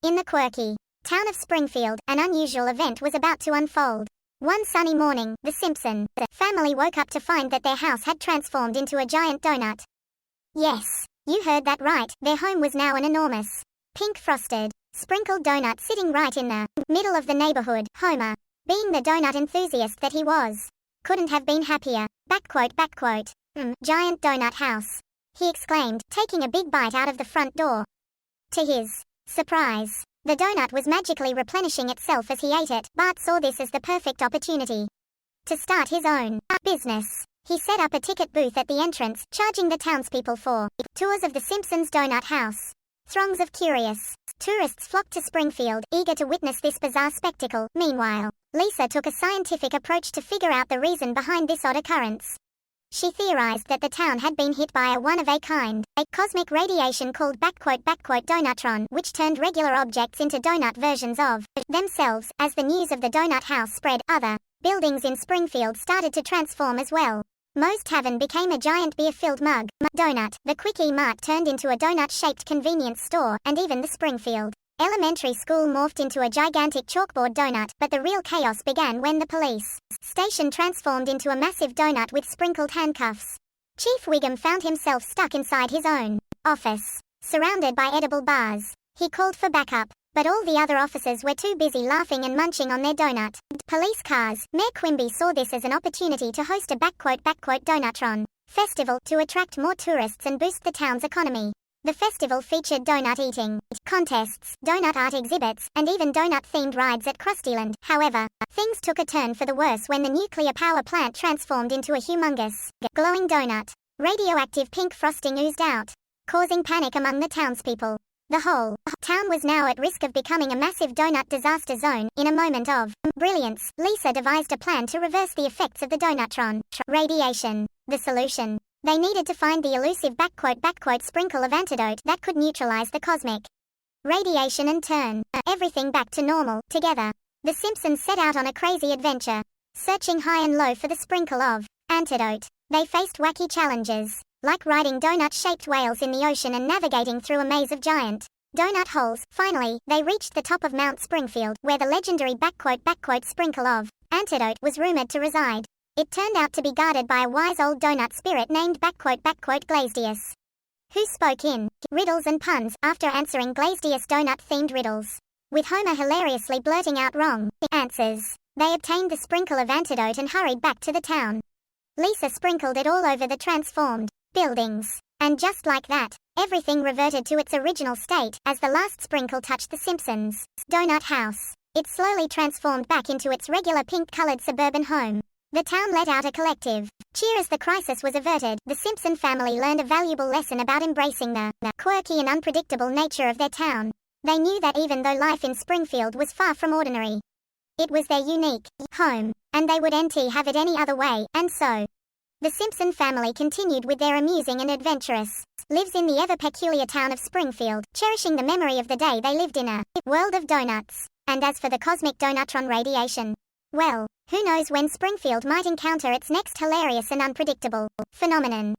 In the quirky town of Springfield, an unusual event was about to unfold. One sunny morning, the Simpson family woke up to find that their house had transformed into a giant donut. Yes, you heard that right, their home was now an enormous, pink frosted, sprinkled donut sitting right in the middle of the neighborhood. Homer, being the donut enthusiast that he was, couldn't have been happier. Backquote. Giant donut house, he exclaimed, taking a big bite out of the front door. To his surprise, the donut was magically replenishing itself as he ate it. Bart saw this as the perfect opportunity to start his own business. He set up a ticket booth at the entrance, charging the townspeople for tours of the Simpsons donut house. Throngs of curious tourists flocked to Springfield, eager to witness this bizarre spectacle. Meanwhile, Lisa took a scientific approach to figure out the reason behind this odd occurrence. She theorized that the town had been hit by a one-of-a-kind, cosmic radiation called donutron, which turned regular objects into donut versions of themselves. As the news of the donut house spread, other buildings in Springfield started to transform as well. Moe's Tavern became a giant beer-filled mug donut, the Quickie Mart turned into a donut-shaped convenience store, and even the Springfield Elementary School morphed into a gigantic chalkboard donut. But the real chaos began when the police station transformed into a massive donut with sprinkled handcuffs. Chief Wiggum found himself stuck inside his own office, surrounded by edible bars. He called for backup, but all the other officers were too busy laughing and munching on their donut. Police cars. Mayor Quimby saw this as an opportunity to host a donutron festival to attract more tourists and boost the town's economy. The festival featured donut eating contests, donut art exhibits, and even donut-themed rides at Krustyland. However, things took a turn for the worse when the nuclear power plant transformed into a humongous, glowing donut. Radioactive pink frosting oozed out, causing panic among the townspeople. The whole town was now at risk of becoming a massive donut disaster zone. In a moment of brilliance, Lisa devised a plan to reverse the effects of the donutron radiation. The solution: they needed to find the elusive sprinkle of antidote that could neutralize the cosmic radiation and turn everything back to normal. Together, the Simpsons set out on a crazy adventure, searching high and low for the sprinkle of antidote. They faced wacky challenges, like riding donut-shaped whales in the ocean and navigating through a maze of giant donut holes. Finally, they reached the top of Mount Springfield, where the legendary sprinkle of antidote was rumored to reside. It turned out to be guarded by a wise old donut spirit named Glazedius, who spoke in riddles and puns after answering Glazedius donut-themed riddles, with Homer hilariously blurting out wrong answers. They obtained the sprinkle of antidote and hurried back to the town. Lisa sprinkled it all over the transformed buildings, and just like that, everything reverted to its original state. As the last sprinkle touched the Simpsons' donut house, it slowly transformed back into its regular pink-colored suburban home. The town let out a collective cheer as the crisis was averted. The Simpson family learned a valuable lesson about embracing the quirky and unpredictable nature of their town. They knew that even though life in Springfield was far from ordinary, it was their unique home, and they wouldn't have it any other way. And so, the Simpson family continued with their amusing and adventurous lives in the ever-peculiar town of Springfield, cherishing the memory of the day they lived in a world of donuts. And as for the cosmic donutron radiation, well, who knows when Springfield might encounter its next hilarious and unpredictable phenomenon.